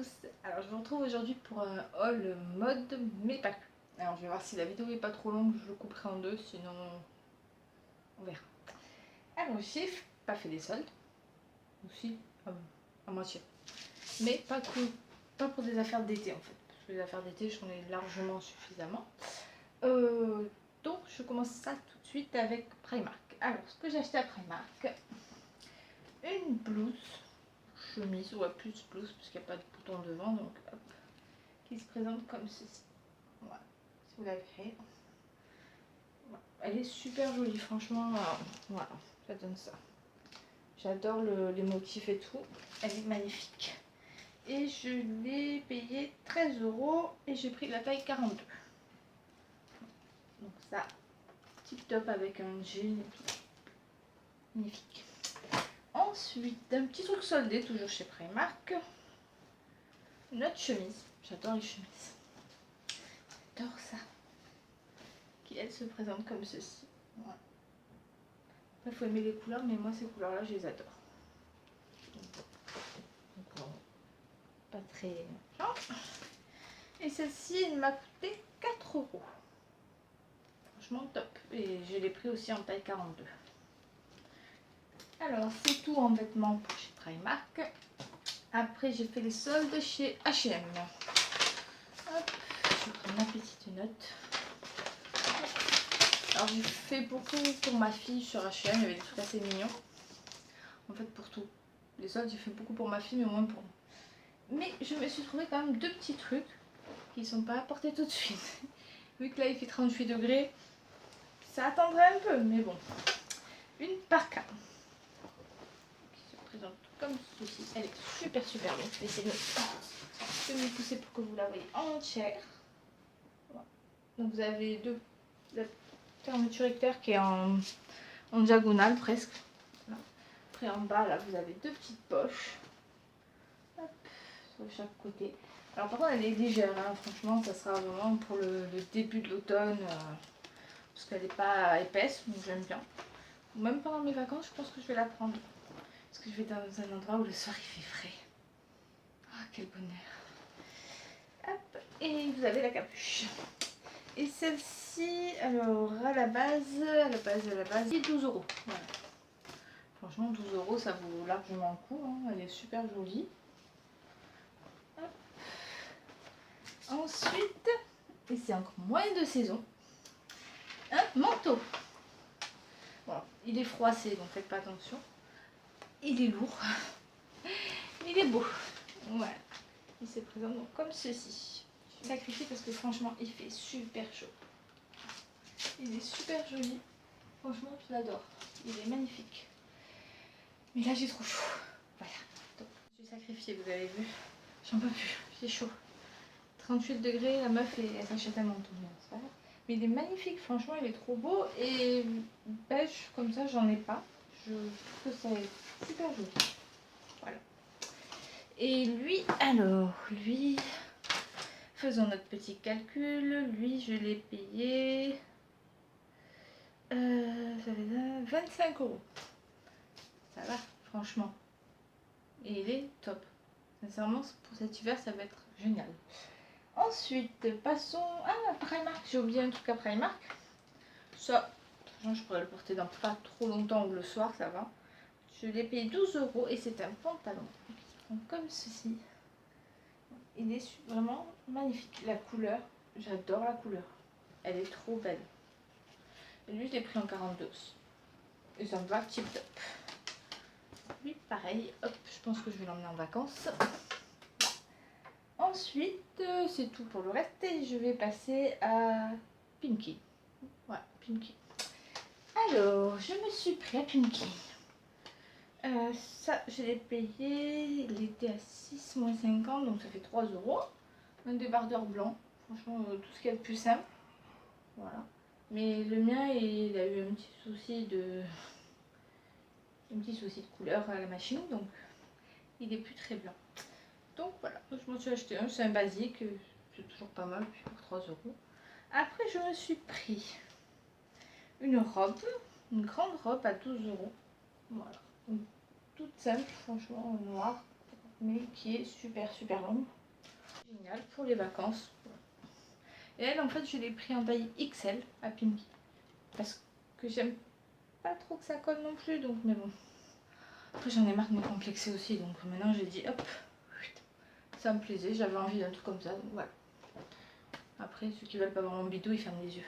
tous. Alors je vous retrouve aujourd'hui pour un haul mode mais pas que. Alors je vais voir si la vidéo est pas trop longue, je le couperai en deux, sinon on verra. Alors j'ai pas fait des soldes, aussi à moitié, mais pas pour des affaires d'été en fait, parce que les affaires d'été j'en ai largement suffisamment. Donc je commence ça tout de suite avec Primark. Alors ce que j'ai acheté à Primark, une blouse, chemise, ou plus blouse parce qu'il n'y a pas de bouton devant, donc hop, qui se présente comme ceci. Voilà, si vous l'avez fait. Voilà. Elle est super jolie, franchement. Voilà, ça donne ça. J'adore les motifs et tout. Elle est magnifique. Et je l'ai payé 13 € et j'ai pris la taille 42. Donc ça, tip top avec un jean et tout. Magnifique. Ensuite, un petit truc soldé, toujours chez Primark. Une autre chemise. J'adore les chemises. J'adore ça. Qui elle se présente comme ceci. Voilà. Après, il faut aimer les couleurs, mais moi ces couleurs-là, je les adore. Donc, pas très. Et celle-ci, elle m'a coûté 4 €. Franchement top. Et je l'ai pris aussi en taille 42. Alors, c'est tout en vêtements pour chez Primark. Après, j'ai fait les soldes chez H&M. Hop, je prends ma petite note. Alors, j'ai fait beaucoup pour ma fille sur H&M. Il y avait des trucs assez mignons. En fait, pour tout. Les soldes, j'ai fait beaucoup pour ma fille, mais moins pour moi. Mais je me suis trouvé quand même deux petits trucs qui ne sont pas apportés tout de suite. Vu que là, il fait 38 degrés, ça attendrait un peu, mais bon. Une parka qui se présente comme ceci. Elle est super longue. Je vais essayer de me pousser pour que vous la voyez entière. Voilà. Donc vous avez la fermeture éclair qui est en diagonale presque. Voilà. Après en bas, là, vous avez deux petites poches. Hop, sur chaque côté. Alors par contre, elle est légère, hein. Franchement, ça sera vraiment pour le début de l'automne. Parce qu'elle n'est pas épaisse, donc j'aime bien. Ou même pendant mes vacances, je pense que je vais la prendre. Parce que je vais dans un endroit où le soir il fait frais. Ah, quel bonheur. Hop, et vous avez la capuche. Et celle-ci, alors à la base, c'est 12 €. Voilà. Franchement, 12 € ça vaut largement le coup, hein. Elle est super jolie. Hop. Ensuite, et c'est encore moins de saison, un manteau. Bon, il est froissé, donc faites pas attention. Il est lourd. Il est beau. Voilà. Il se présente donc comme ceci. Je vais sacrifier parce que franchement, il fait super chaud. Il est super joli. Franchement, je l'adore. Il est magnifique. Mais là, j'ai trop chaud. Voilà. Donc, je vais sacrifier, vous avez vu. J'en peux plus. J'ai chaud. 38 degrés, la meuf, elle s'achète un manteau. C'est pas grave. Mais il est magnifique. Franchement, il est trop beau. Et beige, comme ça, j'en ai pas. Je trouve que c'est super joli. Voilà. Et lui, alors, lui, faisons notre petit calcul. Lui, je l'ai payé 25 €. Ça va, franchement. Et il est top. Sincèrement, pour cet hiver, ça va être génial. Ensuite, passons à Primark. J'ai oublié un truc à Primark. Ça, je pourrais le porter dans pas trop longtemps ou le soir, ça va. Je l'ai payé 12 € et c'est un pantalon. Comme ceci. Il est vraiment magnifique. La couleur, j'adore la couleur. Elle est trop belle. Et lui, je l'ai pris en 42. Et ça me va tip top. Lui, pareil. Hop, je pense que je vais l'emmener en vacances. Ensuite, c'est tout pour le reste. Et je vais passer à Pimkie. Voilà, Pimkie. Alors, je me suis pris à Pimkie. Ça, je l'ai payé, il était à 6 moins 50, donc ça fait 3 €. Un débardeur blanc, franchement, tout ce qu'il y a de plus simple. Voilà. Mais le mien, il a eu un petit souci de couleur à la machine, donc il est plus très blanc. Donc voilà, je m'en suis acheté un, c'est un basique, c'est toujours pas mal, puis pour 3 €. Après, je me suis pris une robe, une grande robe à 12 €. Voilà. Donc, toute simple, franchement, noire, mais qui est super longue. Génial pour les vacances. Et elle, en fait, je l'ai pris en taille XL à Pimki. Parce que j'aime pas trop que ça colle non plus, donc mais bon. Après, j'en ai marre de me complexer aussi, donc maintenant j'ai dit hop, ça me plaisait, j'avais envie d'un truc comme ça, donc voilà. Après, ceux qui veulent pas voir mon bidou, ils ferment les yeux.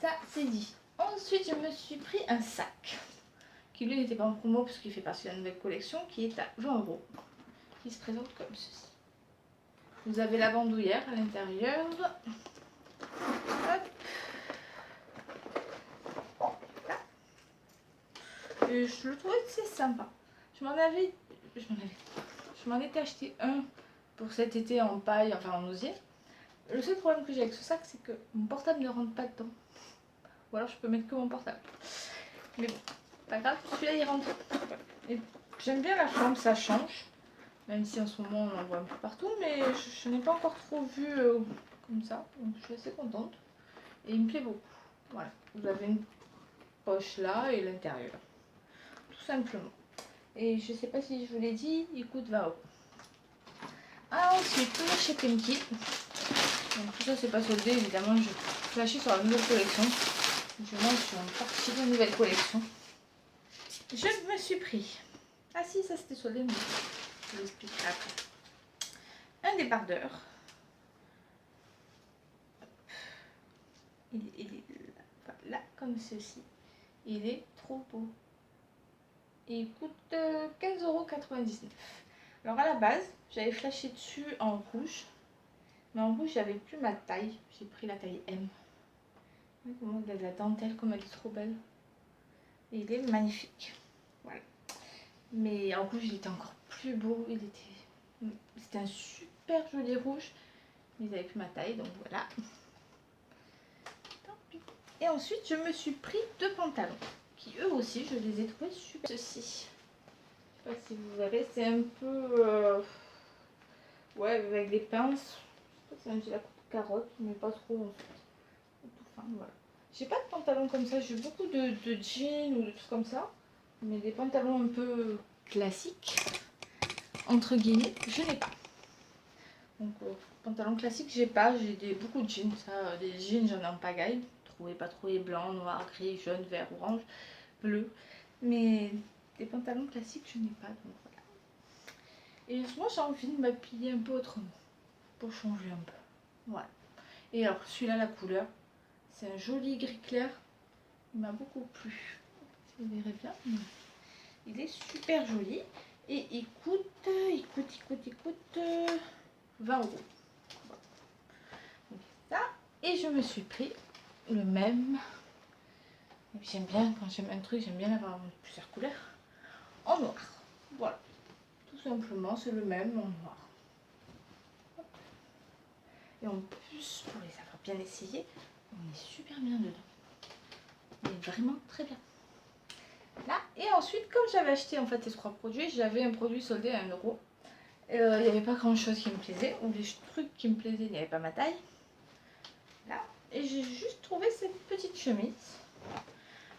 Ça, c'est dit. Ensuite, je me suis pris un sac qui lui n'était pas en promo parce qu'il fait partie de la nouvelle collection qui est à 20 €. Qui se présente comme ceci. Vous avez la bandoulière à l'intérieur. Et je le trouvais assez sympa. Je m'en étais acheté un pour cet été en paille, enfin en osier. Le seul problème que j'ai avec ce sac, c'est que mon portable ne rentre pas dedans. Ou alors je peux mettre que mon portable. Mais bon, pas grave, celui-là il rentre. Et j'aime bien la forme, ça change. Même si en ce moment on en voit un peu partout, mais je n'ai pas encore trop vu comme ça. Donc je suis assez contente. Et il me plaît beaucoup. Voilà, vous avez une poche là et l'intérieur. Tout simplement. Et je sais pas si je vous l'ai dit, il coûte 20 €. Ensuite, toujours chez Pimki. Donc tout ça c'est pas soldé, évidemment, je flashais sur la nouvelle collection. Je monte sur une partie de la nouvelle collection. Je me suis pris. Ah si, ça c'était soldé, mais je vous l'expliquerai après. Un débardeur. Il est là, comme ceci. Il est trop beau. Et il coûte 15,99 €. Alors à la base, j'avais flashé dessus en rouge. Mais en rouge, j'avais plus ma taille. J'ai pris la taille M. Comment de la dentelle, comme elle est trop belle. Et il est magnifique. Voilà. Mais en rouge, il était encore plus beau. C'était un super joli rouge. Mais il n'avait plus ma taille, donc voilà. Tant pis. Et ensuite, je me suis pris 2 pantalons. Qui eux aussi, je les ai trouvés super. Ceci. Je sais pas si vous verrez, c'est un peu... ouais, avec des pinces. Je sais pas si c'est un la carotte, mais pas trop en fait. Tout fin, voilà. J'ai pas de pantalon comme ça, j'ai beaucoup de jeans ou de trucs comme ça. Mais des pantalons un peu classiques, entre guillemets, je n'ai pas. Donc, pantalon classique, j'ai pas. J'ai beaucoup de jeans. Ça, des jeans, j'en ai en pagaille. Pas trouvé blanc, noir, gris, jaune, vert, orange, bleu. Mais des pantalons classiques, je n'ai pas. Donc voilà. Et moi, j'ai envie de m'habiller un peu autrement. Pour changer un peu. Voilà. Et alors, celui-là, la couleur, c'est un joli gris clair. Il m'a beaucoup plu. Vous verrez bien. Il est super joli. Et il coûte 20 €. Voilà. Donc ça. Et je me suis pris le même. J'aime bien, quand j'aime un truc, j'aime bien avoir plusieurs couleurs. En noir. Voilà. Tout simplement, c'est le même en noir. Et en plus, pour les avoir bien essayés, on est super bien dedans. On est vraiment très bien. Là, et ensuite, comme j'avais acheté en fait ces 3 produits, j'avais un produit soldé à 1 €. Il n'y avait pas grand chose qui me plaisait, ou les trucs qui me plaisaient, il n'y avait pas ma taille. Là, et j'ai juste trouvé cette petite chemise.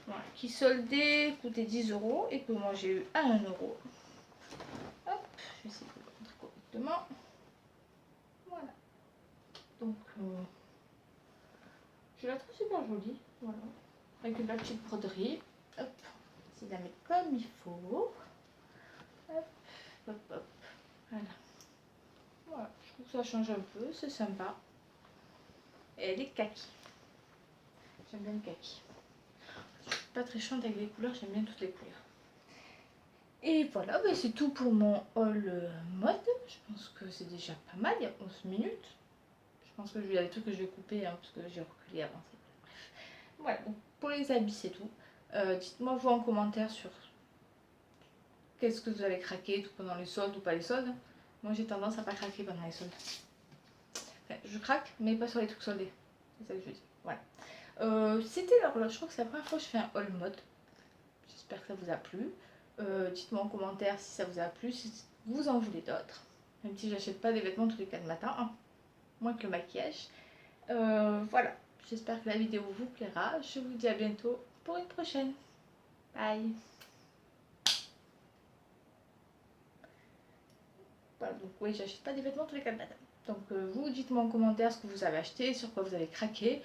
Voilà, qui soldée coûtait 10 € et que moi j'ai eu à 1 €. Hop, je vais essayer de vous montrer correctement. Voilà. Donc, je la trouve super jolie. Voilà. Avec une petite broderie. Hop, c'est la mettre comme il faut. Hop, hop, hop. Voilà. Voilà, je trouve que ça change un peu, c'est sympa. Et elle est kaki. J'aime bien le kaki. Je suis pas très chiante avec les couleurs, j'aime bien toutes les couleurs. Et voilà, bah c'est tout pour mon haul mode. Je pense que c'est déjà pas mal, il y a 11 minutes. Je pense que il y a des trucs que je vais couper hein, parce que j'ai reculé avant. Bref. Voilà, donc pour les habits c'est tout. Dites-moi vous en commentaire sur qu'est-ce que vous avez craqué tout pendant les soldes ou pas les soldes. Moi j'ai tendance à pas craquer pendant les soldes. Enfin, je craque mais pas sur les trucs soldés. C'est ça que je dis. Voilà. C'était alors je crois que c'est la première fois que je fais un haul mode. J'espère que ça vous a plu. Dites-moi en commentaire si ça vous a plu, si vous en voulez d'autres. Même si j'achète pas des vêtements tous les 4 matins, hein. Moins que le maquillage. Voilà, j'espère que la vidéo vous plaira. Je vous dis à bientôt pour une prochaine. Bye. Voilà, donc oui, j'achète pas des vêtements tous les 4 matins. Donc vous dites-moi en commentaire ce que vous avez acheté, sur quoi vous avez craqué,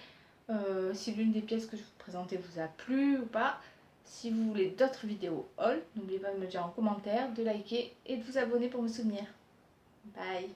si l'une des pièces que je vous présentais vous a plu ou pas. Si vous voulez d'autres vidéos haul, n'oubliez pas de me le dire en commentaire, de liker et de vous abonner pour me soutenir. Bye.